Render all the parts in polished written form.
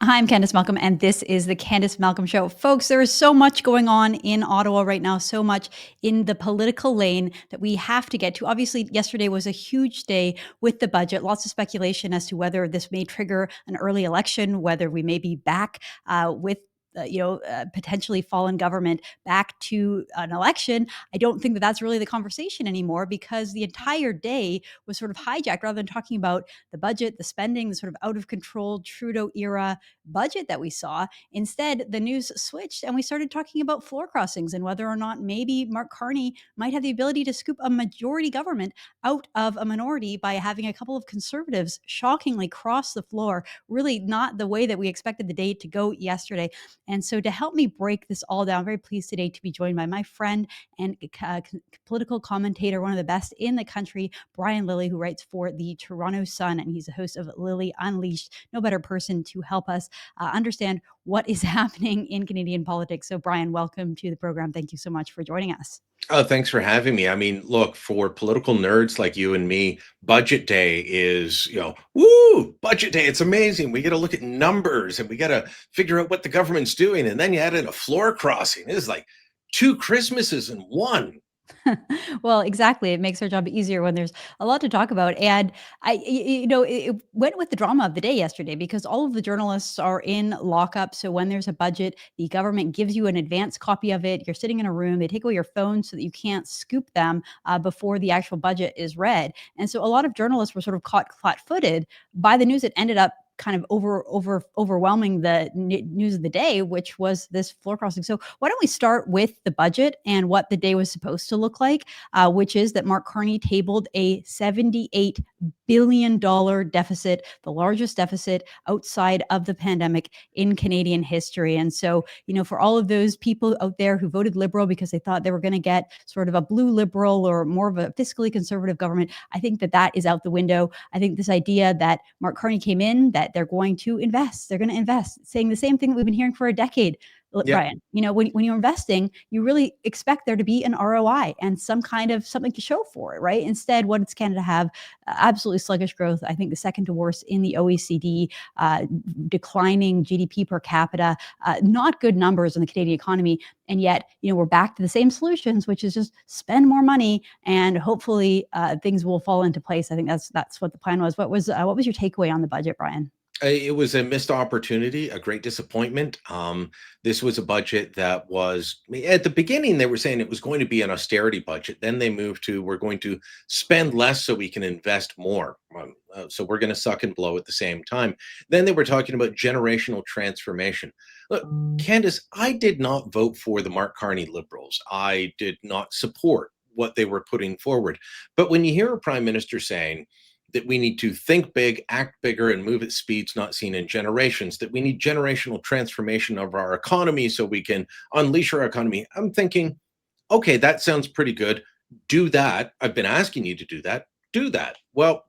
Hi, I'm Candice Malcolm, and this is the Candice Malcolm Show. Folks, there is so much going on in Ottawa right now, so much in the political lane that we have to get to. Obviously, yesterday was a huge day with the budget. Lots of speculation as to whether this may trigger an early election, whether we may be back with potentially fallen government back to an election. I don't think that that's really the conversation anymore because the entire day was sort of hijacked rather than talking about the budget, the spending, the sort of out of control Trudeau era budget that we saw. Instead, the news switched and we started talking about floor crossings and whether or not maybe Mark Carney might have the ability to scoop a majority government out of a minority by having a couple of conservatives shockingly cross the floor. Really not the way that we expected the day to go yesterday. And so to help me break this all down, I'm very pleased today to be joined by my friend and political commentator, one of the best in the country, Brian Lilley, who writes for the Toronto Sun, and he's the host of Lilley Unleashed. No better person to help us understand what is happening in Canadian politics. So Brian, welcome to the program. Thank you so much for joining us. Oh, thanks for having me. I mean, look, for political nerds like you and me, budget day is, woo, budget day. It's amazing. We got to look at numbers and we got to figure out what the government's doing. And then you add in a floor crossing. It's like two Christmases in one. Well, exactly. It makes our job easier when there's a lot to talk about. And it went with the drama of the day yesterday because all of the journalists are in lockup. So when there's a budget, the government gives you an advance copy of it. You're sitting in a room. They take away your phone so that you can't scoop them before the actual budget is read. And so a lot of journalists were sort of caught flat-footed by the news that ended up kind of overwhelming the news of the day, which was this floor crossing. So why don't we start with the budget and what the day was supposed to look like, which is that Mark Carney tabled a $78 billion deficit, the largest deficit outside of the pandemic in Canadian history. And so, for all of those people out there who voted Liberal because they thought they were going to get sort of a blue Liberal or more of a fiscally conservative government, I think that is out the window. I think this idea that Mark Carney came in, that they're going to invest, saying the same thing that we've been hearing for a decade. Yeah. Brian, when you're investing, you really expect there to be an ROI and some kind of something to show for it, right? Instead, what does Canada have? Absolutely sluggish growth. I think the second to worst in the OECD, declining GDP per capita, not good numbers in the Canadian economy. And yet, we're back to the same solutions, which is just spend more money and hopefully things will fall into place. I think that's what the plan was. What was your takeaway on the budget, Brian? It was a missed opportunity, a great disappointment. This was a budget that was, at the beginning, they were saying it was going to be an austerity budget. Then they moved to, we're going to spend less so we can invest more. So we're going to suck and blow at the same time. Then they were talking about generational transformation. Look, Candice, I did not vote for the Mark Carney Liberals. I did not support what they were putting forward. But when you hear a prime minister saying, that we need to think big, act bigger, and move at speeds not seen in generations, that we need generational transformation of our economy so we can unleash our economy. I'm thinking, okay, that sounds pretty good. Do that. I've been asking you to do that. Do that. Well,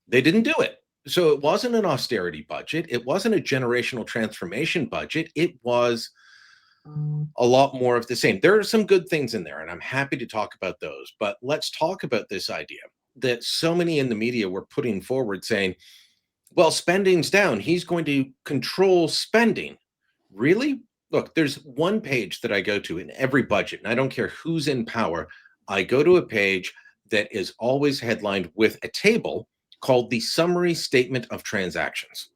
they didn't do it. So it wasn't an austerity budget. It wasn't a generational transformation budget. It was a lot more of the same. There are some good things in there, and I'm happy to talk about those. But let's talk about this idea that so many in the media were putting forward saying, well, spending's down. He's going to control spending. Really? Look, there's one page that I go to in every budget, and I don't care who's in power. I go to a page that is always headlined with a table called the Summary Statement of Transactions.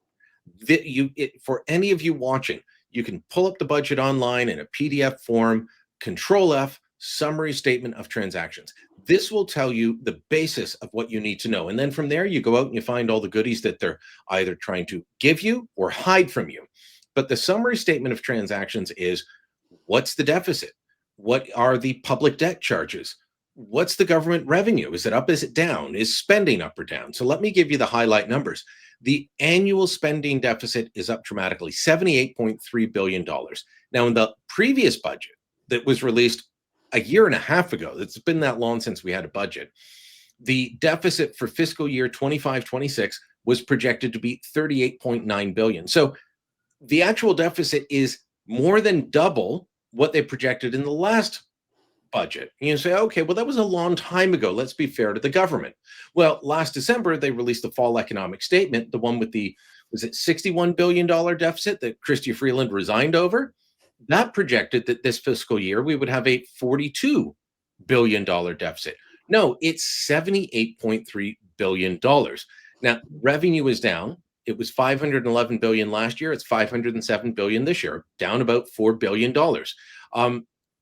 For any of you watching, you can pull up the budget online in a PDF form, Control F, Summary Statement of Transactions. This will tell you the basis of what you need to know. And then from there, you go out and you find all the goodies that they're either trying to give you or hide from you. But the Summary Statement of Transactions is, what's the deficit? What are the public debt charges? What's the government revenue? Is it up? Is it down? Is spending up or down? So let me give you the highlight numbers. The annual spending deficit is up dramatically, $78.3 billion. Now, in the previous budget that was released a year and a half ago, it's been that long since we had a budget, the deficit for fiscal year 25-26 was projected to be $38.9 billion. So the actual deficit is more than double what they projected in the last budget. You say, okay, well, that was a long time ago. Let's be fair to the government. Well, last December, they released the fall economic statement, the one with the, was it $61 billion deficit that Chrystia Freeland resigned over? That projected that this fiscal year we would have a $42 billion deficit. No, it's $78.3 billion. Now, revenue is down. It was 511 billion last year. It's 507 billion this year, down about $4 billion.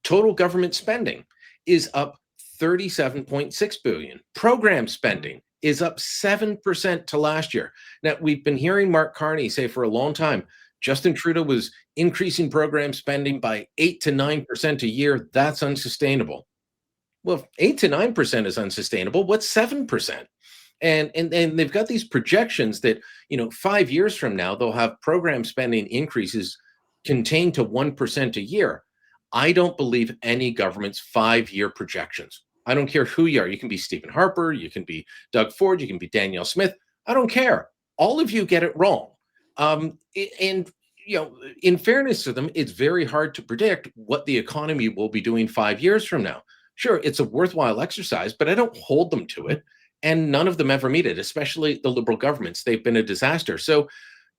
Total government spending is up 37.6 billion. Program spending is up 7% to last year. Now, we've been hearing Mark Carney say for a long time, Justin Trudeau was increasing program spending by 8 to 9% a year. That's unsustainable. Well, 8 to 9% is unsustainable. What's 7%? And they've got these projections that, 5 years from now, they'll have program spending increases contained to 1% a year. I don't believe any government's 5-year projections. I don't care who you are. You can be Stephen Harper, you can be Doug Ford, you can be Danielle Smith. I don't care. All of you get it wrong. In fairness to them, it's very hard to predict what the economy will be doing 5 years from now. Sure, it's a worthwhile exercise, but I don't hold them to it. And none of them ever meet it, especially the Liberal governments. They've been a disaster. So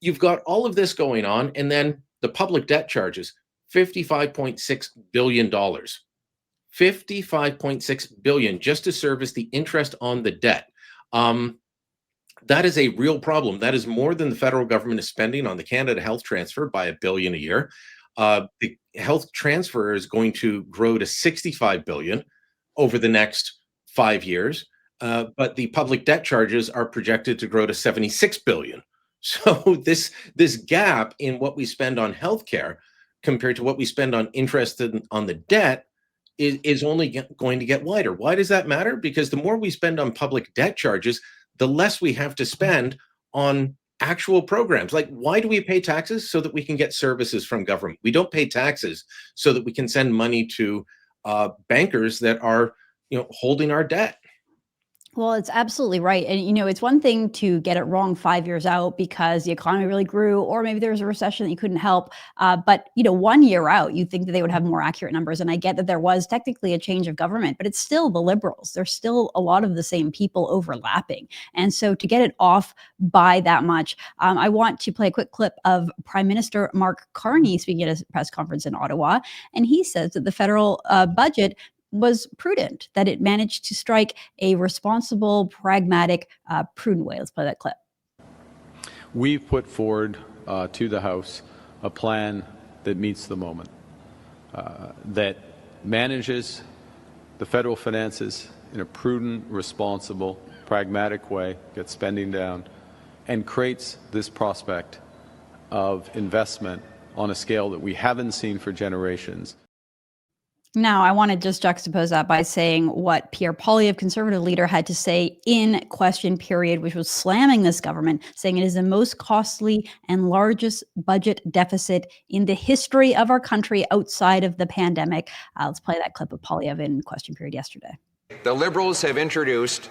you've got all of this going on. And then the public debt charges, $55.6 billion. $55.6 billion just to service the interest on the debt. That is a real problem. That is more than the federal government is spending on the Canada Health Transfer by $1 billion a year. The health transfer is going to grow to $65 billion over the next 5 years. But the public debt charges are projected to grow to $76 billion. So this gap in what we spend on healthcare compared to what we spend on interest on the debt is only going to get wider. Why does that matter? Because the more we spend on public debt charges, the less we have to spend on actual programs. Like, why do we pay taxes? So that we can get services from government. We don't pay taxes so that we can send money to bankers that are, holding our debt. Well, it's absolutely right. And, it's one thing to get it wrong 5 years out because the economy really grew, or maybe there was a recession that you couldn't help. But, 1 year out, you'd think that they would have more accurate numbers. And I get that there was technically a change of government, but it's still the Liberals. There's still a lot of the same people overlapping. And so to get it off by that much, I want to play a quick clip of Prime Minister Mark Carney speaking at a press conference in Ottawa. And he says that the federal budget was prudent, that it managed to strike a responsible, pragmatic, prudent way. Let's play that clip. We've put forward to the House a plan that meets the moment, that manages the federal finances in a prudent, responsible, pragmatic way, gets spending down, and creates this prospect of investment on a scale that we haven't seen for generations. Now, I want to just juxtapose that by saying what Pierre Poilievre, Conservative leader, had to say in question period, which was slamming this government, saying it is the most costly and largest budget deficit in the history of our country outside of the pandemic. Let's play that clip of Poilievre in question period yesterday. The Liberals have introduced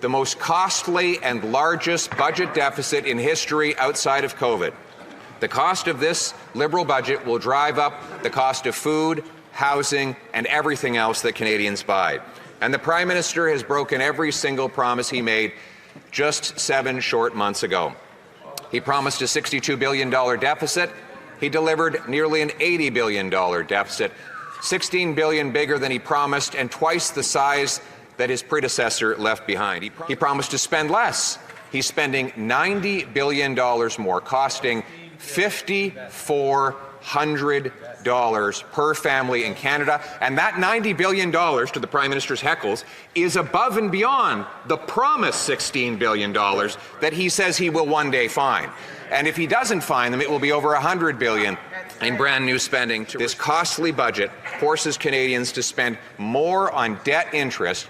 the most costly and largest budget deficit in history outside of COVID. The cost of this Liberal budget will drive up the cost of food, housing, and everything else that Canadians buy. And the Prime Minister has broken every single promise he made just 7 short months ago. He promised a $62 billion deficit. He delivered nearly an $80 billion deficit, $16 billion bigger than he promised and twice the size that his predecessor left behind. He promised to spend less. He's spending $90 billion more, costing $5,400 per family in Canada. And that $90 billion, to the Prime Minister's heckles, is above and beyond the promised $16 billion that he says he will one day find. And if he doesn't find them, it will be over $100 billion in brand new spending. This costly budget forces Canadians to spend more on debt interest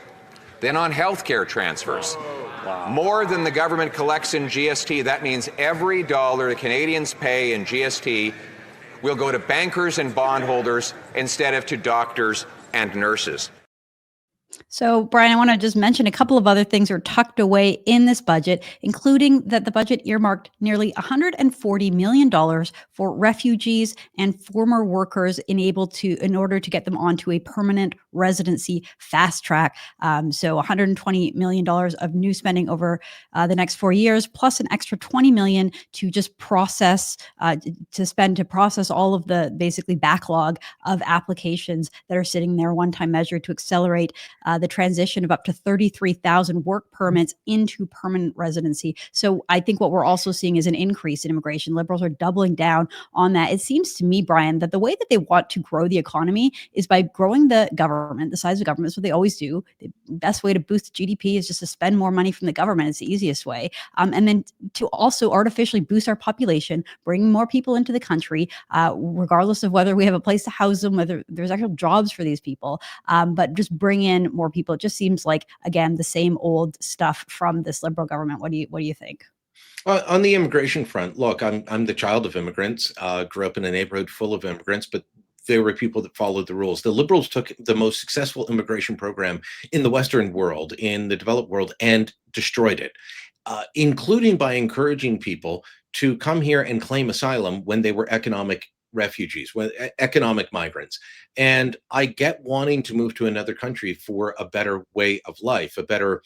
than on healthcare transfers. Wow. More than the government collects in GST. That means every dollar the Canadians pay in GST will go to bankers and bondholders instead of to doctors and nurses. So, Brian, I want to just mention a couple of other things are tucked away in this budget, including that the budget earmarked nearly $140 million for refugees and former workers in order to get them onto a permanent residency fast track. So, $120 million of new spending over the next 4 years, plus an extra $20 million to just to process all of the basically backlog of applications that are sitting there. One-time measure to accelerate the transition of up to 33,000 work permits into permanent residency. So I think what we're also seeing is an increase in immigration. Liberals are doubling down on that. It seems to me, Brian, that the way that they want to grow the economy is by growing the government, the size of government. That's what they always do. The best way to boost GDP is just to spend more money from the government. It's the easiest way. And then to also artificially boost our population, bring more people into the country, regardless of whether we have a place to house them, whether there's actual jobs for these people, but just bring in more people. It just seems like, again, the same old stuff from this Liberal government. What do you think? On the immigration front, look, I'm the child of immigrants. Grew up in a neighborhood full of immigrants, but there were people that followed the rules. The Liberals took the most successful immigration program in the Western world, in the developed world, and destroyed it, including by encouraging people to come here and claim asylum when they were economic refugees, when economic migrants. And I get wanting to move to another country for a better way of life, a better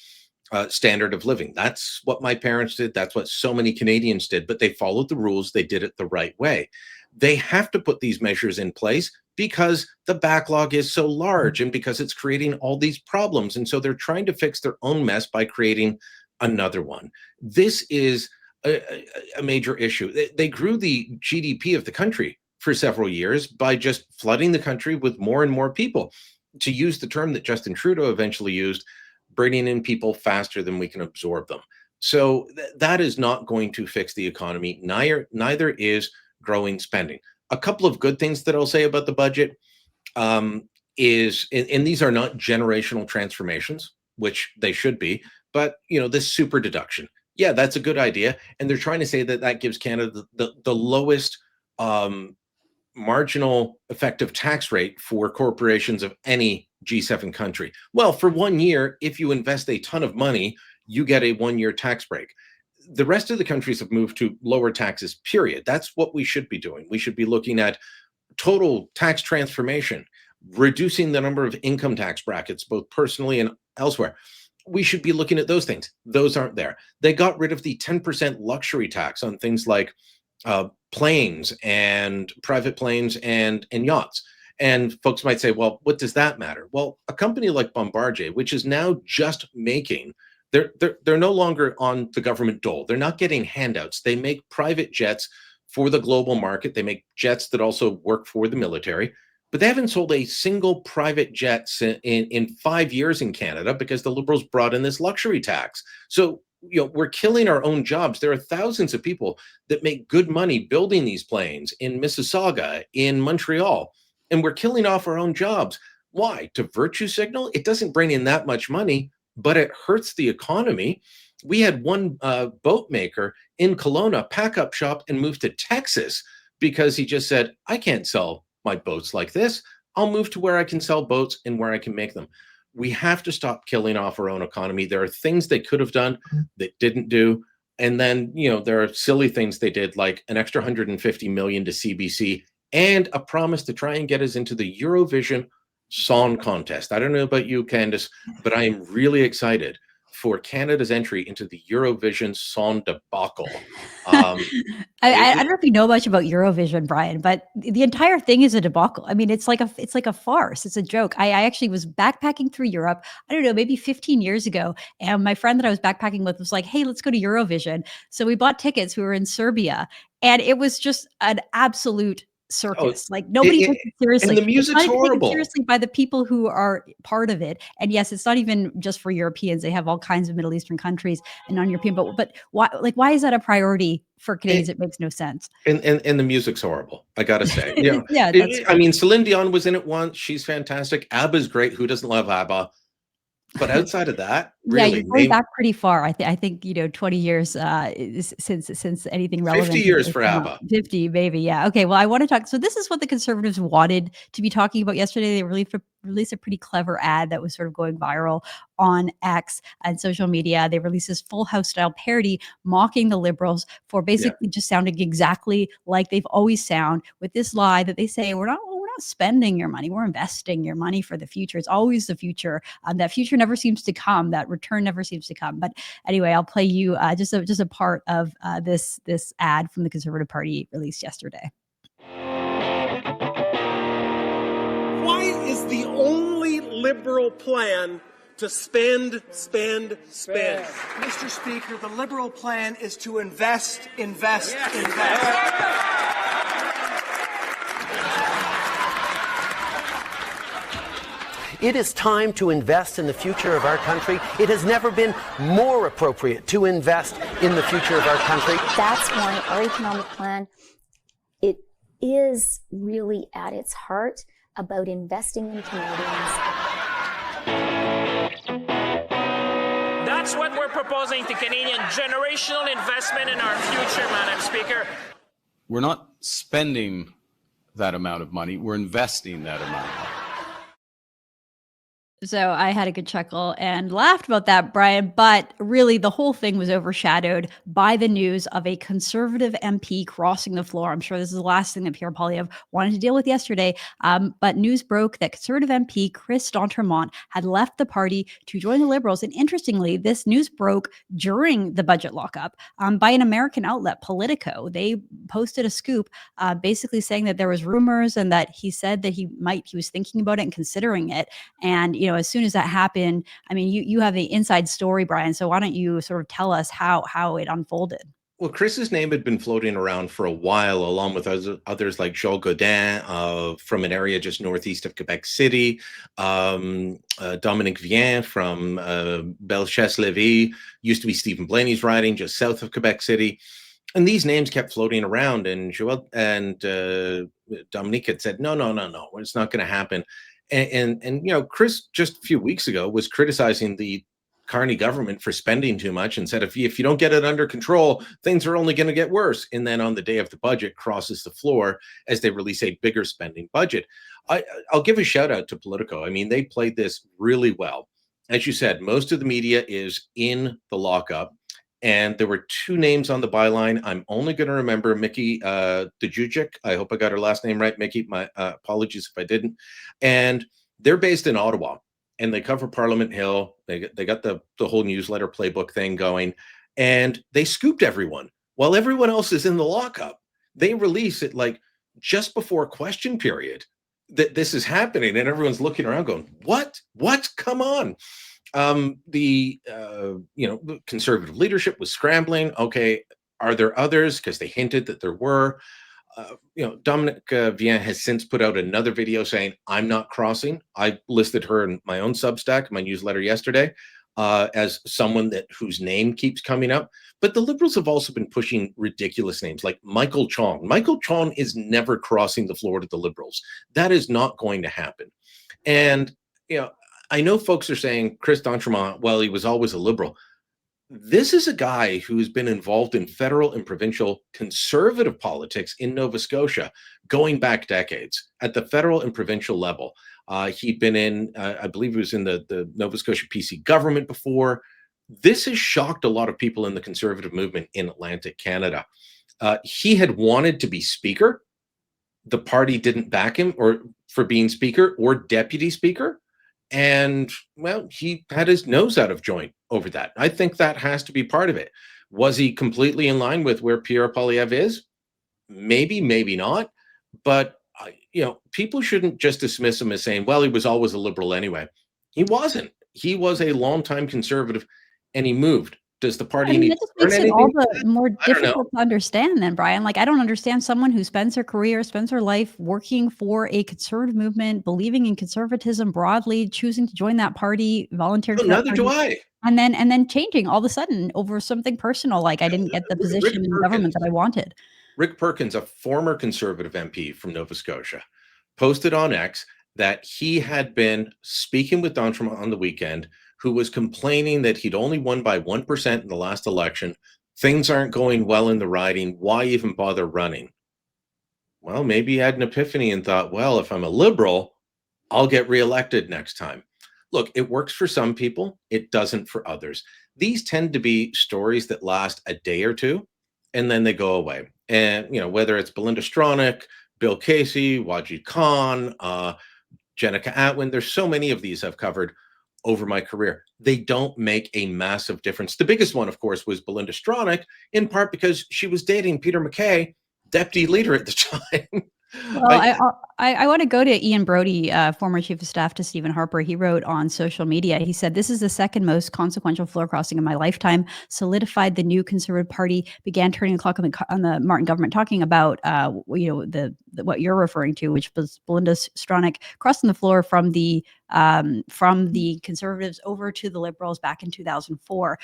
standard of living. That's what my parents did. That's what so many Canadians did, but they followed the rules. They did it the right way. They have to put these measures in place because the backlog is so large and because it's creating all these problems. And so they're trying to fix their own mess by creating another one. This is a major issue. They grew the GDP of the country for several years by just flooding the country with more and more people. To use the term that Justin Trudeau eventually used, bringing in people faster than we can absorb them. So that is not going to fix the economy. Neither is growing spending. A couple of good things that I'll say about the budget is, and these are not generational transformations, which they should be, but this super deduction. Yeah, that's a good idea. And they're trying to say that that gives Canada the lowest marginal effective tax rate for corporations of any G7 country. Well, for 1 year, if you invest a ton of money, you get a 1-year tax break. The rest of the countries have moved to lower taxes, period. That's what we should be doing. We should be looking at total tax transformation, reducing the number of income tax brackets, both personally and elsewhere. We should be looking at those things. Those aren't there. They got rid of the 10% luxury tax on things like planes and private planes and yachts. And folks might say, well, what does that matter? Well, a company like Bombardier, which is now just making, they're no longer on the government dole. They're not getting handouts. They make private jets for the global market. They make jets that also work for the military, but they haven't sold a single private jet in 5 years in Canada because the Liberals brought in this luxury tax. So we're killing our own jobs. There are thousands of people that make good money building these planes in Mississauga, in Montreal, and we're killing off our own jobs. Why? To virtue signal? It doesn't bring in that much money, but it hurts the economy. We had one boat maker in Kelowna pack up shop and move to Texas because he just said, I can't sell my boats like this. I'll move to where I can sell boats and where I can make them. We have to stop killing off our own economy. There are things they could have done that didn't do. And then, there are silly things they did, like an extra $150 million to CBC and a promise to try and get us into the Eurovision Song Contest. I don't know about you, Candice, but I am really excited for Canada's entry into the Eurovision Song debacle. I don't know if you know much about Eurovision, Brian, but the entire thing is a debacle. I mean, it's like a farce. It's a joke. I actually was backpacking through Europe, I don't know, maybe 15 years ago. And my friend that I was backpacking with was like, hey, let's go to Eurovision. So we bought tickets. We were in Serbia, and it was just an absolute circus. Like nobody takes it seriously. And the music's it's not horrible. taken seriously by the people who are part of it. And yes, it's not even just for Europeans. They have all kinds of Middle Eastern countries and non-European. But why? Like, why is that a priority for Canadians? It makes no sense. And the music's horrible, I gotta say. Yeah, I mean, Celine Dion was in it once. She's fantastic. ABBA's great. Who doesn't love ABBA? But outside of that, really, you're going back pretty far. I think 20 years since anything relevant. 50 years for ABBA. 50, maybe, yeah. Okay, well, I want to talk. So this is what the Conservatives wanted to be talking about yesterday. They released a pretty clever ad that was sort of going viral on X and social media. They released this Full House style parody mocking the Liberals for basically just sounding exactly like they've always sound, with this lie that they say we're not spending your money, we're investing your money for the future. It's always the future. That future never seems to come. That return never seems to come. But anyway, I'll play you just a part of this ad from the Conservative Party released yesterday. Why is the only Liberal plan to spend? Mr. Speaker, the Liberal plan is to invest. It is time to invest in the future of our country. It has never been more appropriate to invest in the future of our country. That's why our economic plan, it is really at its heart about investing in Canadians. That's what we're proposing to Canadian, generational investment in our future, Madam Speaker. We're not spending that amount of money, we're investing that amount of money. So I had a good chuckle and laughed about that, Brian, but really the whole thing was overshadowed by the news of a Conservative MP crossing the floor. I'm sure this is the last thing that Pierre Poilievre wanted to deal with yesterday, but news broke that Conservative MP Chris d'Entremont had left the party to join the Liberals. And interestingly, this news broke during the budget lockup by an American outlet, Politico. They posted a scoop basically saying that there was rumors and that he said that he was thinking about it and considering it. And, as soon as that happened, I mean, you have the inside story, Brian. So why don't you sort of tell us how it unfolded? Well, Chris's name had been floating around for a while, along with others like Joel Godin from an area just northeast of Quebec City, Dominique Vien from Bellechasse-Lévis, used to be Stephen Blaney's riding just south of Quebec City. And these names kept floating around, and Joel and Dominique had said, no, it's not going to happen. And Chris just a few weeks ago was criticizing the Carney government for spending too much and said, if you don't get it under control, things are only going to get worse. And then on the day of the budget crosses the floor as they release a bigger spending budget. I'll give a shout out to Politico. I mean, they played this really well. As you said, most of the media is in the lockup. And there were two names on the byline. I'm only going to remember Mickey Djujic. I hope I got her last name right, Mickey. My apologies if I didn't. And they're based in Ottawa, and they cover Parliament Hill. They got the whole newsletter playbook thing going, and they scooped everyone while everyone else is in the lockup. They release it like just before question period that this is happening, and everyone's looking around going, "What? Come on!" The conservative leadership was scrambling. Okay, are there others? Because they hinted that there were. Dominique Vien has since put out another video saying, I'm not crossing. I listed her in my own Substack, my newsletter yesterday, as someone whose name keeps coming up. But the Liberals have also been pushing ridiculous names like Michael Chong. Michael Chong is never crossing the floor to the Liberals. That is not going to happen. And, I know folks are saying Chris d'Entremont, well, he was always a Liberal. This is a guy who's been involved in federal and provincial conservative politics in Nova Scotia going back decades at the federal and provincial level. He'd been in, I believe he was in the Nova Scotia PC government before. This has shocked a lot of people in the conservative movement in Atlantic Canada. He had wanted to be speaker. The party didn't back him for being speaker or deputy speaker. And, well, he had his nose out of joint over that. I think that has to be part of it. Was he completely in line with where Pierre Poilievre is? Maybe, maybe not. But, people shouldn't just dismiss him as saying, well, he was always a Liberal anyway. He wasn't. He was a longtime conservative, and he moved. Does the party need that just makes it all the more difficult to understand then, Brian. Like, I don't understand someone who spends her career, spends her life working for a conservative movement, believing in conservatism broadly, choosing to join that party, volunteering for that Neither do party, I. and then changing all of a sudden over something personal, like I didn't get the position in the government that I wanted. Rick Perkins, a former conservative MP from Nova Scotia, posted on X that he had been speaking with d'Entremont on the weekend, who was complaining that he'd only won by 1% in the last election. Things aren't going well in the riding. Why even bother running? Well, maybe he had an epiphany and thought, well, if I'm a Liberal, I'll get reelected next time. Look, it works for some people, it doesn't for others. These tend to be stories that last a day or two and then they go away. And, whether it's Belinda Stronach, Bill Casey, Wajid Khan, Jenica Atwin, there's so many of these I've covered over my career. They don't make a massive difference. The biggest one, of course, was Belinda Stronach, in part because she was dating Peter MacKay, deputy leader at the time. Well, I want to go to Ian Brody, former chief of staff to Stephen Harper. He wrote on social media, he said, "This is the second most consequential floor crossing in my lifetime, solidified the new Conservative Party, began turning the clock on the Martin government," talking about, what you're referring to, which was Belinda Stronach crossing the floor from the Conservatives over to the Liberals back in 2004.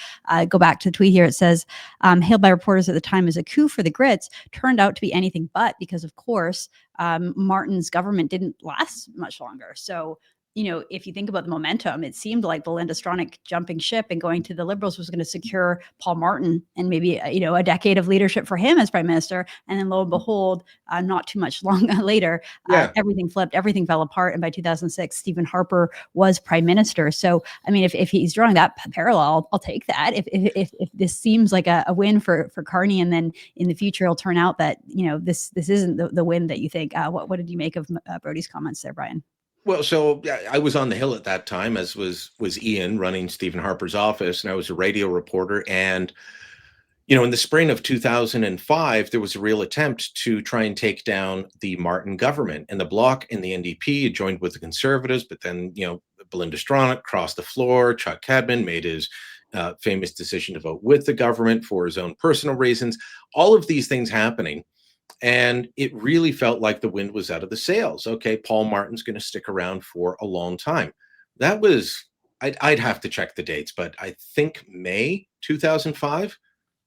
Go back to the tweet here. It says, hailed by reporters at the time as a coup for the Grits, turned out to be anything but, because of course, Martin's government didn't last much longer. So, if you think about the momentum, it seemed like Belinda Stronach jumping ship and going to the Liberals was going to secure Paul Martin and maybe, a decade of leadership for him as prime minister. And then lo and behold, not too much long later, everything flipped, everything fell apart. And by 2006, Stephen Harper was prime minister. So, I mean, if he's drawing that parallel, I'll take that. If this seems like a win for Carney, and then in the future, it'll turn out that, this isn't the win that you think. What did you make of Brody's comments there, Brian? Well, so I was on the Hill at that time, as was Ian, running Stephen Harper's office, and I was a radio reporter. And in the spring of 2005, there was a real attempt to try and take down the Martin government, and the Bloc and the NDP joined with the Conservatives. But then, Belinda Stronach crossed the floor. Chuck Cadman made his famous decision to vote with the government for his own personal reasons. All of these things happening. And it really felt like the wind was out of the sails. Okay, Paul Martin's going to stick around for a long time. That was, I'd have to check the dates, but I think May 2005.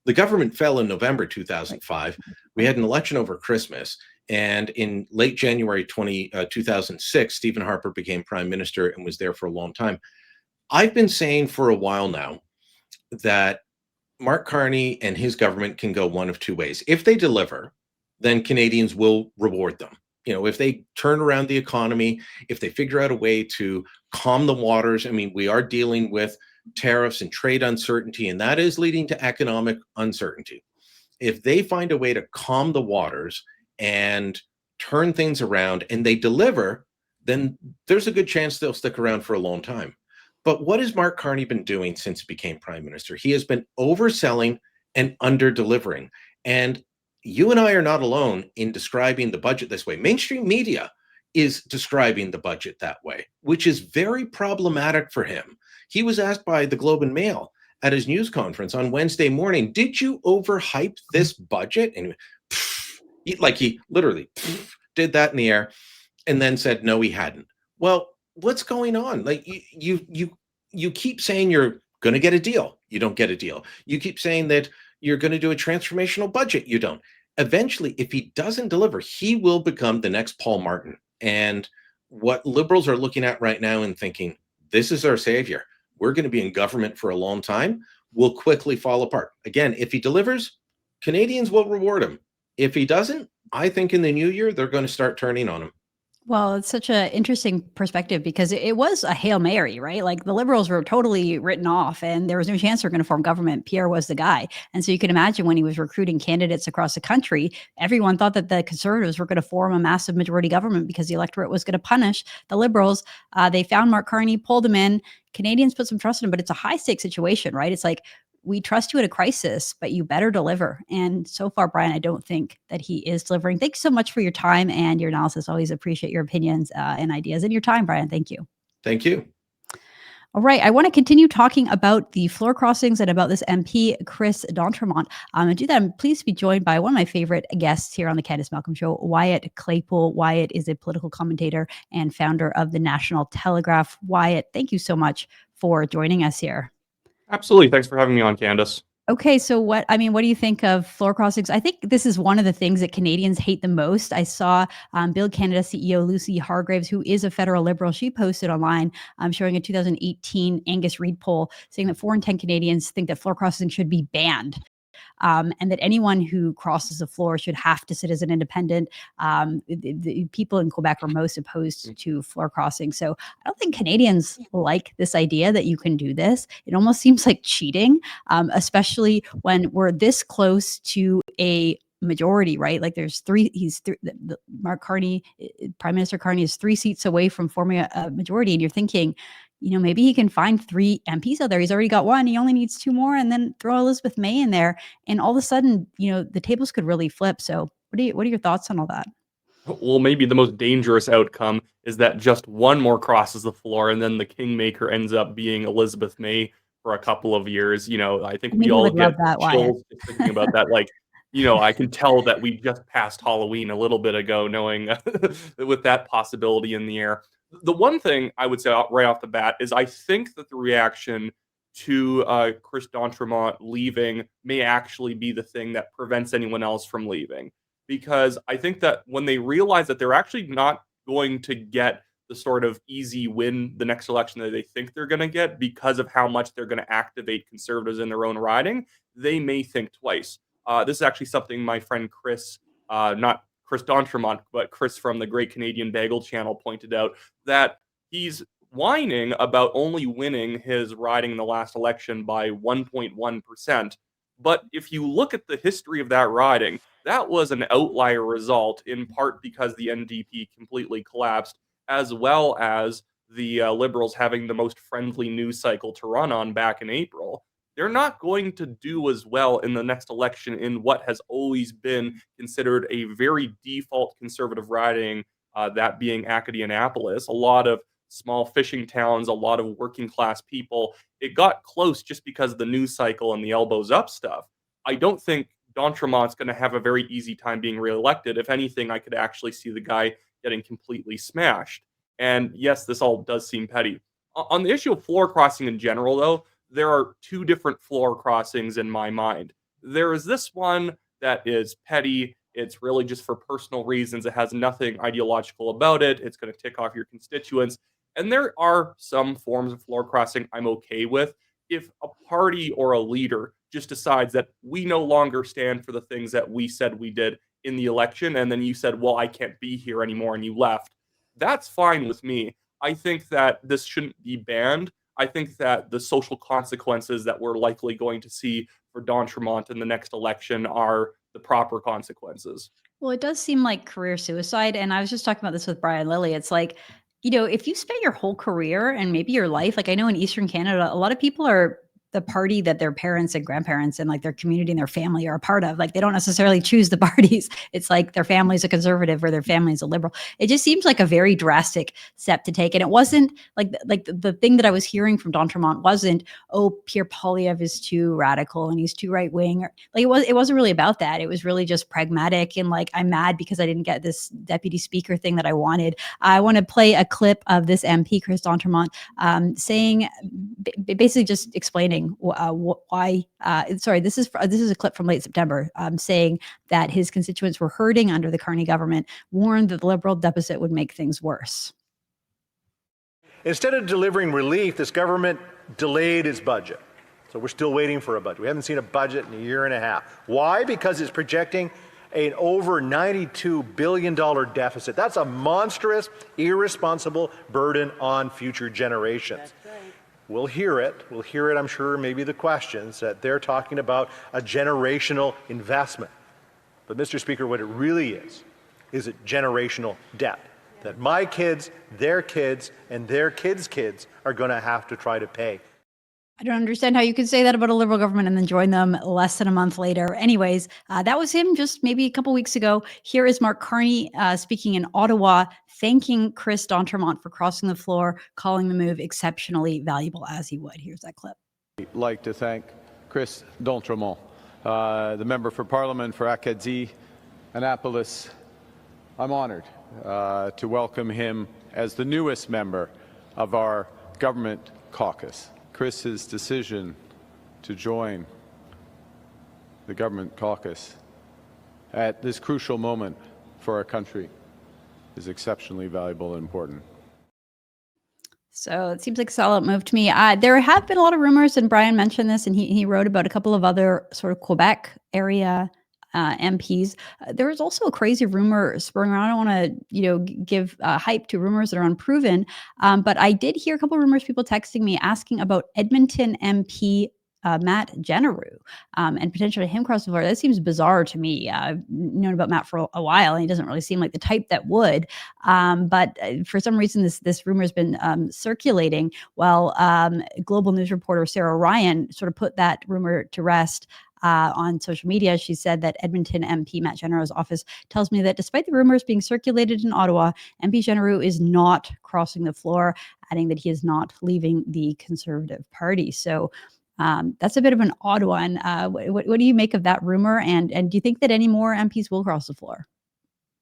The government fell in November 2005. We had an election over Christmas. And in late January 2006, Stephen Harper became prime minister and was there for a long time. I've been saying for a while now that Mark Carney and his government can go one of two ways. If they deliver, then Canadians will reward them. If they turn around the economy, if they figure out a way to calm the waters. I mean, we are dealing with tariffs and trade uncertainty, and that is leading to economic uncertainty. If they find a way to calm the waters and turn things around and they deliver, then there's a good chance they'll stick around for a long time. But what has Mark Carney been doing since he became prime minister? He has been overselling and under-delivering. And you and I are not alone in describing the budget this way. Mainstream media is describing the budget that way, which is very problematic for him. He was asked by the Globe and Mail at his news conference on Wednesday morning, "Did you overhype this budget?" And he literally did that in the air and then said, no, he hadn't. Well, what's going on? Like you keep saying you're going to get a deal. You don't get a deal. You keep saying that you're going to do a transformational budget. You don't. Eventually, if he doesn't deliver, he will become the next Paul Martin. And what Liberals are looking at right now and thinking, this is our savior, we're going to be in government for a long time, will quickly fall apart. Again, if he delivers, Canadians will reward him. If he doesn't, I think in the new year, they're going to start turning on him. Well, it's such an interesting perspective because it was a Hail Mary, right? Like the Liberals were totally written off and there was no chance they're going to form government. Pierre was the guy. And so you can imagine when he was recruiting candidates across the country, everyone thought that the Conservatives were going to form a massive majority government because the electorate was going to punish the Liberals. They found Mark Carney, pulled him in. Canadians put some trust in him, but it's a high stakes situation, right? It's like, we trust you in a crisis, but you better deliver. And so far, Brian, I don't think that he is delivering. Thanks so much for your time and your analysis. Always appreciate your opinions and ideas and your time, Brian. Thank you. Thank you. All right. I want to continue talking about the floor crossings and about this MP, Chris D'Entremont. To do that, I'm pleased to be joined by one of my favorite guests here on the Candice Malcolm Show, Wyatt Claypool. Wyatt is a political commentator and founder of the National Telegraph. Wyatt, thank you so much for joining us here. Absolutely. Thanks for having me on, Candice. Okay, so what do you think of floor crossings? I think this is one of the things that Canadians hate the most. I saw Build Canada CEO Lucy Hargraves, who is a federal Liberal, she posted online showing a 2018 Angus Reid poll saying that 4 in 10 Canadians think that floor crossings should be banned. and that anyone who crosses the floor should have to sit as an independent. The people in Quebec are most opposed to floor crossing. So I don't think Canadians like this idea that you can do this. It almost seems like cheating, especially when we're this close to a majority, right? Like there's three, Mark Carney, Prime Minister Carney is 3 seats away from forming a majority. And you're thinking, maybe he can find 3 MPs out there. He's already got 1. He only needs 2 more, and then throw Elizabeth May in there. And all of a sudden, the tables could really flip. So what are your thoughts on all that? Well, maybe the most dangerous outcome is that just one more crosses the floor, and then the kingmaker ends up being Elizabeth May for a couple of years. I think we all get chills just thinking about that. Like, I can tell that we just passed Halloween a little bit ago, knowing with that possibility in the air. The one thing I would say right off the bat is I think that the reaction to Chris d'Entremont leaving may actually be the thing that prevents anyone else from leaving. Because I think that when they realize that they're actually not going to get the sort of easy win the next election that they think they're going to get because of how much they're going to activate Conservatives in their own riding, they may think twice. This is actually something my friend Chris, not Chris d'Entremont, but Chris from the Great Canadian Bagel Channel pointed out, that he's whining about only winning his riding in the last election by 1.1%. But if you look at the history of that riding, that was an outlier result, in part because the NDP completely collapsed, as well as the Liberals having the most friendly news cycle to run on back in April. They're not going to do as well in the next election in what has always been considered a very default Conservative riding, that being Acadianapolis. A lot of small fishing towns, a lot of working class people. It got close just because of the news cycle and the elbows up stuff. I don't think d'Entremont's going to have a very easy time being reelected. If anything, I could actually see the guy getting completely smashed. And yes, this all does seem petty. On the issue of floor crossing in general, though, there are 2 different floor crossings in my mind. There is this one that is petty. It's really just for personal reasons. It has nothing ideological about it. It's going to tick off your constituents. And there are some forms of floor crossing I'm okay with. If a party or a leader just decides that we no longer stand for the things that we said we did in the election, and then you said, well, I can't be here anymore, and you left, that's fine with me. I think that this shouldn't be banned. I think that the social consequences that we're likely going to see for d'Entremont in the next election are the proper consequences. Well, it does seem like career suicide. And I was just talking about this with Brian Lilley. It's like, if you spend your whole career and maybe your life, like I know in Eastern Canada, a lot of people are the party that their parents and grandparents and like their community and their family are a part of. Like they don't necessarily choose the parties. It's like their family's a conservative or their family's a liberal. It just seems like a very drastic step to take. And it wasn't like the thing that I was hearing from d'Entremont wasn't, oh, Pierre Poilievre is too radical and he's too right wing. Like it wasn't really about that. It was really just pragmatic and like, I'm mad because I didn't get this deputy speaker thing that I wanted. I want to play a clip of this MP, Chris d'Entremont, saying, basically just explaining why. Sorry, this is a clip from late September, saying that his constituents were hurting under the Carney government, warned that the Liberal deficit would make things worse. Instead of delivering relief, this government delayed its budget. So we're still waiting for a budget. We haven't seen a budget in a year and a half. Why? Because it's projecting an over $92 billion deficit. That's a monstrous, irresponsible burden on future generations. That's right. We'll hear it, I'm sure, maybe the questions that they're talking about a generational investment. But Mr. Speaker, what it really is it generational debt that my kids, and their kids' kids are going to have to try to pay. I don't understand how you could say that about a Liberal government and then join them less than a month later. Anyways, that was him just maybe a couple weeks ago. Here is Mark Carney speaking in Ottawa, thanking Chris d'Entremont for crossing the floor, calling the move exceptionally valuable as he would. Here's that clip. I'd like to thank Chris d'Entremont, the member for Parliament for Acadianapolis. I'm honored to welcome him as the newest member of our government caucus. Chris's decision to join the government caucus at this crucial moment for our country is exceptionally valuable and important. So it seems like a solid move to me. There have been a lot of rumors, and Brian mentioned this, and he wrote about a couple of other sort of Quebec area MPs. There was also a crazy rumor spurring around. I don't want to, give hype to rumors that are unproven, but I did hear a couple of rumors, people texting me asking about Edmonton MP Matt Genereux and potentially him crossing the floor. That seems bizarre to me. I've known about Matt for a while, and he doesn't really seem like the type that would. But for some reason, this rumor has been circulating. Well, Global News reporter Sarah Ryan sort of put that rumor to rest. On social media, she said that Edmonton MP Matt Genereux's office tells me that despite the rumors being circulated in Ottawa, MP Genereux is not crossing the floor, adding that he is not leaving the Conservative Party. So that's a bit of an odd one. What do you make of that rumor? And do you think that any more MPs will cross the floor?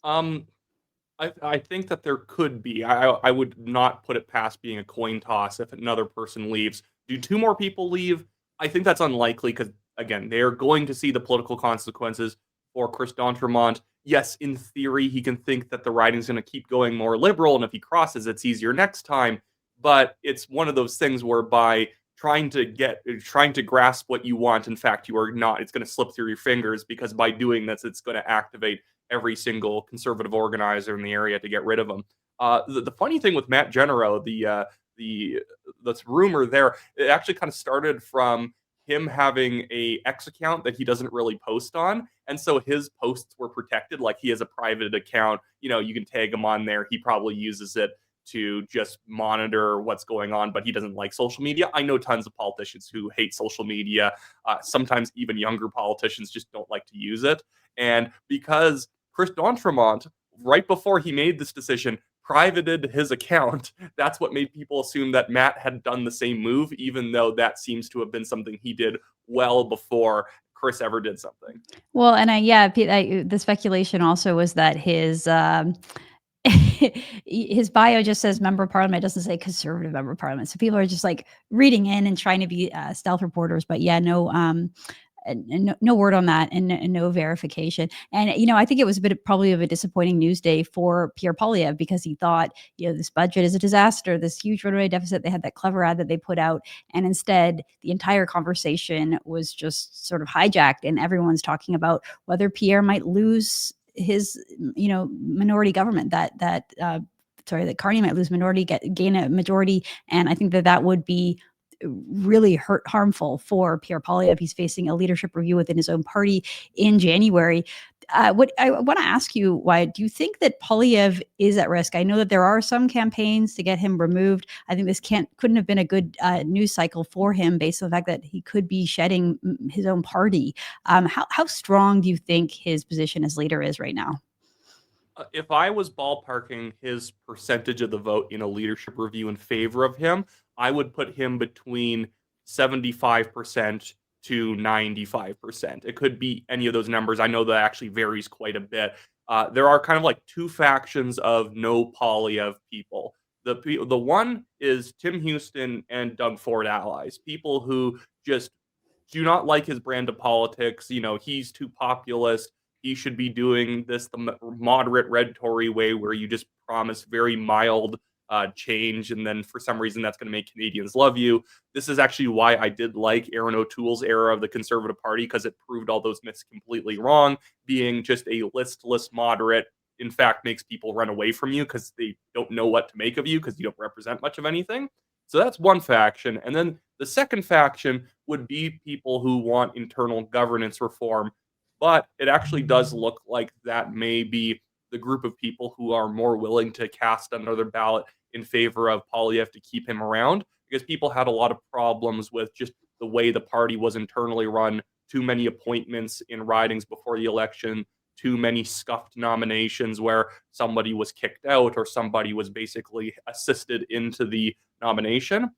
I think that there could be. I would not put it past being a coin toss if another person leaves. Do two more people leave? I think that's unlikely because, again, they are going to see the political consequences for Chris d'Entremont. Yes, in theory, he can think that the riding's going to keep going more liberal, and if he crosses, it's easier next time. But it's one of those things where by trying to grasp what you want, in fact, you are not. It's going to slip through your fingers because by doing this, it's going to activate every single Conservative organizer in the area to get rid of him. The funny thing with Matt Genereux, this rumor there, it actually kind of started from him having a X account that he doesn't really post on, and so his posts were protected. Like, he has a private account, you can tag him on there. He probably uses it to just monitor what's going on, but he doesn't like social media. I know tons of politicians who hate social media. Sometimes even younger politicians just don't like to use it. And because Chris d'Entremont, right before he made this decision, privated his account, that's what made people assume that Matt had done the same move, even though that seems to have been something he did well before Chris ever did something. Well, and the speculation also was that his his bio just says member of parliament. It doesn't say Conservative member of parliament. So people are just like reading in and trying to be stealth reporters. But yeah, no word on that, and no verification. And I think it was probably of a disappointing news day for Pierre Poilievre, because he thought, this budget is a disaster, this huge runaway deficit. They had that clever ad that they put out, and instead the entire conversation was just sort of hijacked, and everyone's talking about whether Pierre might lose his minority government, that Carney might lose minority, gain a majority. And I think that would be really harmful for Pierre Poilievre. He's facing a leadership review within his own party in January. What I want to ask you, why do you think that Poilievre is at risk? I know that there are some campaigns to get him removed. I think this couldn't have been a good news cycle for him, based on the fact that he could be shedding his own party. How strong do you think his position as leader is right now? If I was ballparking his percentage of the vote in a leadership review in favor of him, I would put him between 75% to 95%. It could be any of those numbers. I know that actually varies quite a bit. There are kind of like two factions of no Poilievre people. The one is Tim Houston and Doug Ford allies, people who just do not like his brand of politics. He's too populist. He should be doing this the moderate red Tory way, where you just promise very mild change, and then for some reason that's going to make Canadians love you. This is actually why I did like Aaron O'Toole's era of the Conservative Party, because it proved all those myths completely wrong. Being just a listless moderate, in fact, makes people run away from you because they don't know what to make of you, because you don't represent much of anything. So that's one faction. And then the second faction would be people who want internal governance reform. But it actually does look like that may be the group of people who are more willing to cast another ballot in favor of Poilievre to keep him around, because people had a lot of problems with just the way the party was internally run. Too many appointments in ridings before the election, too many scuffed nominations where somebody was kicked out or somebody was basically assisted into the nomination.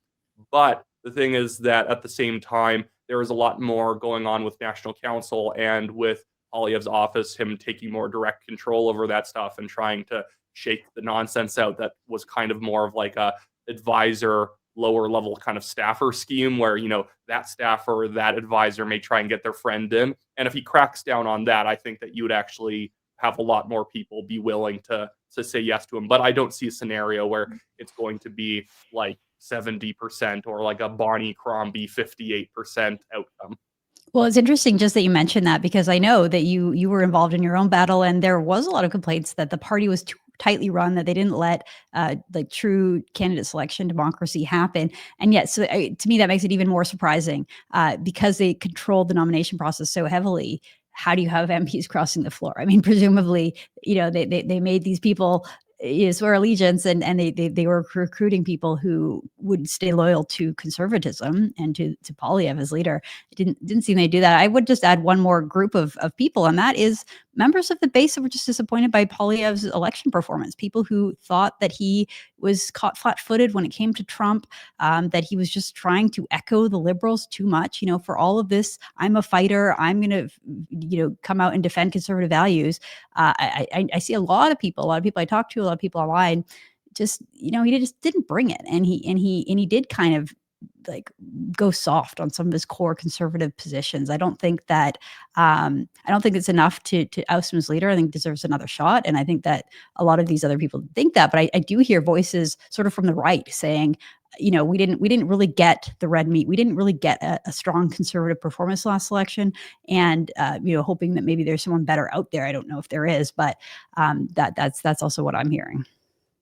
But the thing is that at the same time, there is a lot more going on with National Council and with Poilievre's office, him taking more direct control over that stuff and trying to shake the nonsense out that was kind of more of like a advisor, lower level kind of staffer scheme where, that staffer or that advisor may try and get their friend in. And if he cracks down on that, I think that you would actually have a lot more people be willing to say yes to him. But I don't see a scenario where it's going to be like 70% or like a Bonnie Crombie 58% outcome. Well, it's interesting just that you mentioned that, because I know that you were involved in your own battle, and there was a lot of complaints that the party was too tightly run, that they didn't let like true candidate selection democracy happen. And yet, so to me, that makes it even more surprising, because they controlled the nomination process so heavily. How do you have MPs crossing the floor? I mean, presumably, they made these people swear allegiance, and they were recruiting people who would stay loyal to conservatism and to Poilievre as leader. It didn't seem they do that. I would just add one more group of people, and that is members of the base that were just disappointed by Poilievre's election performance. People who thought that he was caught flat-footed when it came to Trump, that he was just trying to echo the liberals too much. For all of this, I'm a fighter, I'm going to, come out and defend conservative values. I see a lot of people I talk to, a lot of people online, just, he just didn't bring it. And he did kind of like go soft on some of his core conservative positions. I don't think it's enough to oust him as leader. I think he deserves another shot. And I think that a lot of these other people think that, but I do hear voices sort of from the right saying, we didn't really get the red meat. We didn't really get a strong conservative performance last election. And, hoping that maybe there's someone better out there. I don't know if there is, but that's also what I'm hearing.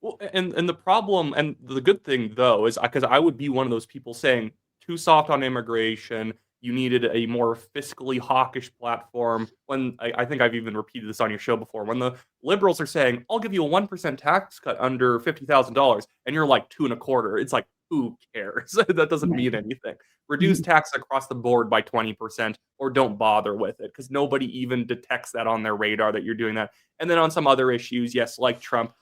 Well, and the problem, and the good thing though, is because I would be one of those people saying too soft on immigration. You needed a more fiscally hawkish platform. When I think I've even repeated this on your show before, when the liberals are saying, "I'll give you a 1% tax cut under $50,000," and you're like 2.25%, it's like, who cares? That doesn't mean anything. Reduce tax across the board by 20%, or don't bother with it, because nobody even detects that on their radar that you're doing that. And then on some other issues, yes, like Trump.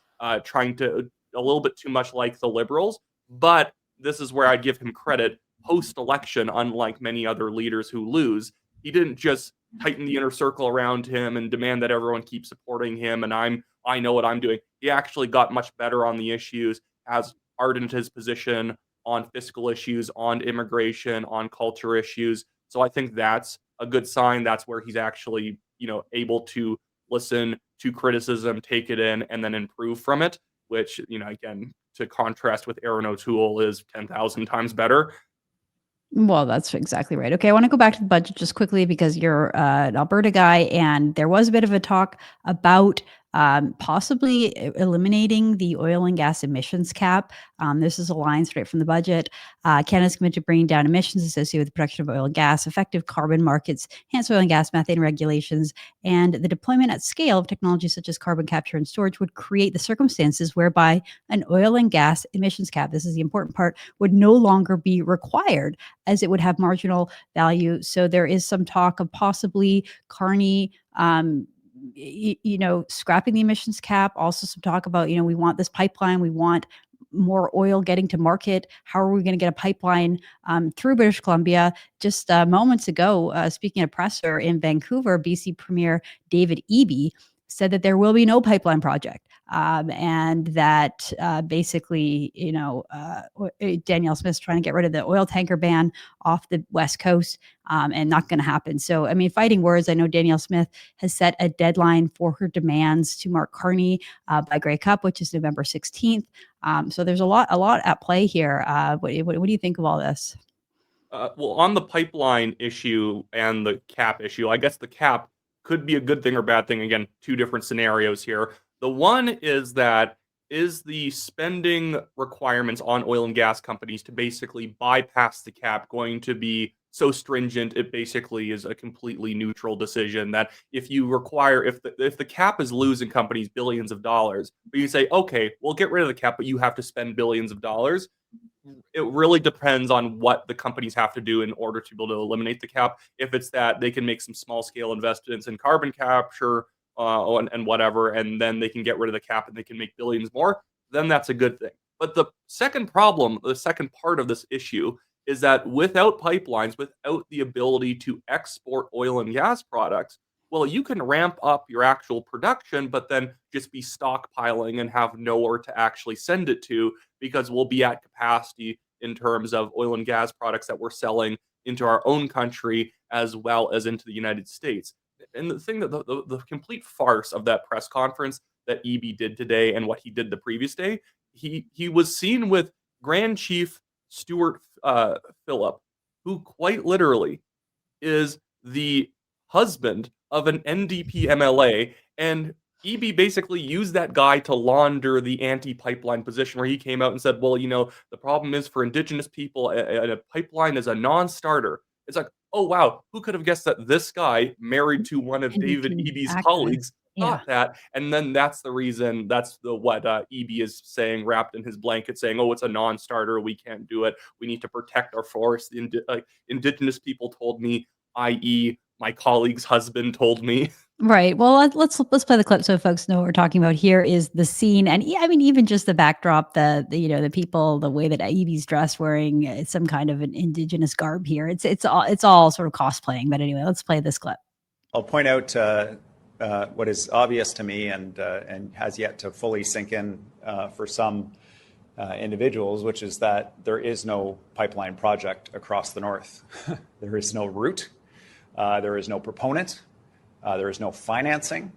Trying to a little bit too much like the liberals, but this is where I'd give him credit. Post-election, unlike many other leaders who lose, he didn't just tighten the inner circle around him and demand that everyone keep supporting him and I know what I'm doing. He actually got much better on the issues, has hardened his position on fiscal issues, on immigration, on culture issues. So I think that's a good sign. That's where he's actually, able to listen to criticism, take it in, and then improve from it, which, again, to contrast with Aaron O'Toole, is 10,000 times better. Well, that's exactly right. Okay, I want to go back to the budget just quickly, because you're an Alberta guy, and there was a bit of a talk about possibly eliminating the oil and gas emissions cap. This is a line straight from the budget. Canada's committed to bringing down emissions associated with the production of oil and gas, effective carbon markets, enhanced oil and gas methane regulations, and the deployment at scale of technologies such as carbon capture and storage would create the circumstances whereby an oil and gas emissions cap, this is the important part, would no longer be required, as it would have marginal value. So there is some talk of possibly Carney, scrapping the emissions cap. Also some talk about, we want this pipeline. We want more oil getting to market. How are we going to get a pipeline through British Columbia? Just moments ago, speaking of presser in Vancouver, BC Premier David Eby said that there will be no pipeline project. And that basically, Danielle Smith's trying to get rid of the oil tanker ban off the West Coast, and not going to happen. So, I mean, fighting words. I know Danielle Smith has set a deadline for her demands to Mark Carney by Grey Cup, which is November 16th. So there's a lot at play here. What do you think of all this? Well, on the pipeline issue and the cap issue, I guess the cap could be a good thing or bad thing. Again, two different scenarios here. The one is the spending requirements on oil and gas companies to basically bypass the cap going to be so stringent it basically is a completely neutral decision, that if the cap is losing companies billions of dollars, but you say, okay, we'll get rid of the cap, but you have to spend billions of dollars. It really depends on what the companies have to do in order to be able to eliminate the cap. If it's that they can make some small scale investments in carbon capture, and whatever, and then they can get rid of the cap and they can make billions more, then that's a good thing. But the second part of this issue is that without pipelines, without the ability to export oil and gas products, well, you can ramp up your actual production, but then just be stockpiling and have nowhere to actually send it to, because we'll be at capacity in terms of oil and gas products that we're selling into our own country as well as into the United States. And the thing that the complete farce of that press conference that Eby did today and what he did the previous day, he was seen with Grand Chief Stuart Phillip, who quite literally is the husband of an NDP MLA, and EB basically used that guy to launder the anti-pipeline position where he came out and said, well, the problem is for Indigenous people, a pipeline is a non-starter. It's like, oh, wow, who could have guessed that this guy, married to one of David Eby's colleagues, thought that? And then that's the reason, what Eby is saying, wrapped in his blanket, saying, oh, it's a non-starter, we can't do it, we need to protect our forests. Indigenous people told me, i.e. my colleague's husband told me. Right. Well, let's play the clip so folks know what we're talking about. Here is the scene, and I mean, even just the backdrop, the people, the way that Eby's dressed, wearing some kind of an Indigenous garb here. It's all sort of cosplaying. But anyway, let's play this clip. I'll point out what is obvious to me and has yet to fully sink in for some individuals, which is that there is no pipeline project across the north. There is no route. There is no proponent. There is no financing,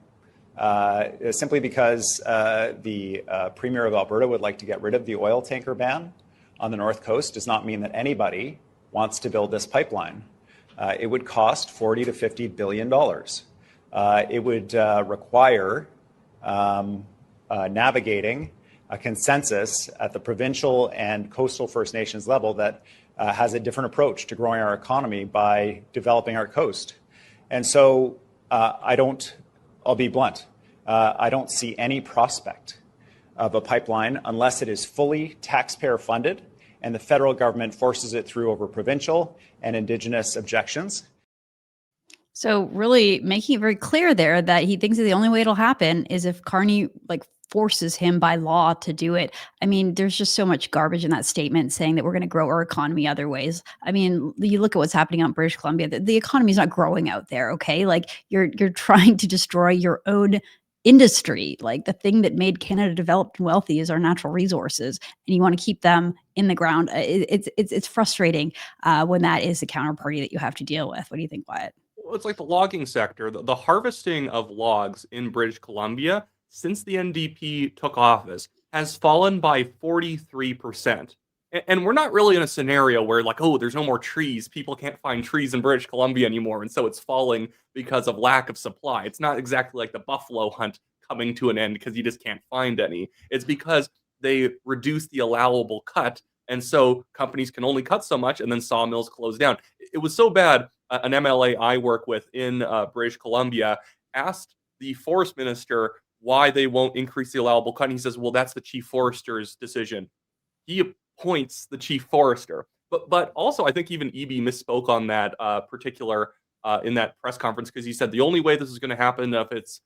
simply because the Premier of Alberta would like to get rid of the oil tanker ban on the North Coast does not mean that anybody wants to build this pipeline. It would cost $40 to $50 billion. It would require navigating a consensus at the provincial and coastal First Nations level that has a different approach to growing our economy by developing our coast. And so I'll be blunt, I don't see any prospect of a pipeline unless it is fully taxpayer funded and the federal government forces it through over provincial and Indigenous objections. So really making it very clear there that he thinks that the only way it'll happen is if Carney forces him by law to do it. I mean, there's just so much garbage in that statement saying that we're going to grow our economy other ways. I mean, you look at what's happening out in British Columbia, the economy is not growing out there, okay? You're trying to destroy your own industry. The thing that made Canada developed and wealthy is our natural resources, and you want to keep them in the ground. It's frustrating when that is the counterparty that you have to deal with. What do you think, Wyatt? Well, it's like the logging sector. The harvesting of logs in British Columbia since the NDP took office has fallen by 43%. And we're not really in a scenario where there's no more trees. People can't find trees in British Columbia anymore. And so it's falling because of lack of supply. It's not exactly like the buffalo hunt coming to an end because you just can't find any. It's because they reduce the allowable cut. And so companies can only cut so much and then sawmills close down. It was so bad. An MLA I work with in British Columbia asked the forest minister why they won't increase the allowable cut. And he says, well, that's the chief forester's decision. He appoints the chief forester. But also, I think even Eby misspoke on that particular in that press conference, because he said the only way this is going to happen if it's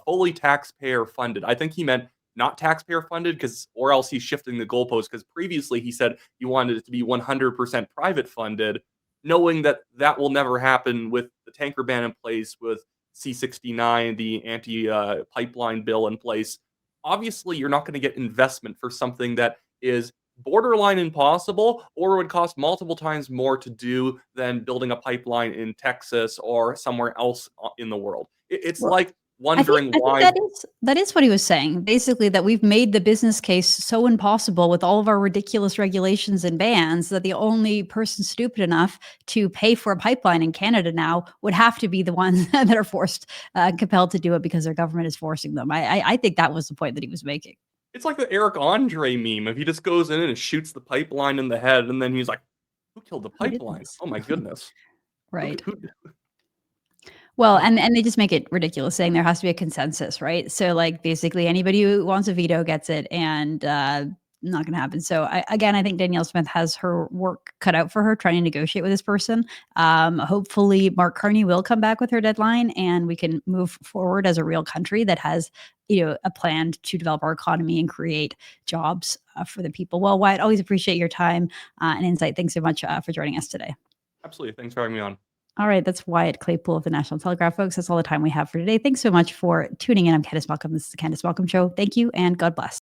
fully taxpayer funded. I think he meant not taxpayer funded, or else he's shifting the goalpost, because previously he said he wanted it to be 100% private funded, knowing that that will never happen with the tanker ban in place, with C-69, the anti-pipeline bill in place. Obviously, you're not going to get investment for something that is borderline impossible, or would cost multiple times more to do than building a pipeline in Texas or somewhere else in the world. It's wondering why. That is what he was saying. Basically, that we've made the business case so impossible with all of our ridiculous regulations and bans that the only person stupid enough to pay for a pipeline in Canada now would have to be the ones that are compelled to do it because their government is forcing them. I think that was the point that he was making. It's like the Eric Andre meme. If he just goes in and shoots the pipeline in the head, and then he's like, who killed the pipeline? Oh my goodness. Right. Well, and they just make it ridiculous, saying there has to be a consensus, right? So basically anybody who wants a veto gets it, and not going to happen. So I think Danielle Smith has her work cut out for her trying to negotiate with this person. Hopefully Mark Carney will come back with her deadline, and we can move forward as a real country that has, a plan to develop our economy and create jobs for the people. Well, Wyatt, always appreciate your time and insight. Thanks so much for joining us today. Absolutely. Thanks for having me on. All right, that's Wyatt Claypool of the National Telegraph, folks. That's all the time we have for today. Thanks so much for tuning in. I'm Candice Malcolm. This is the Candice Malcolm Show. Thank you, and God bless.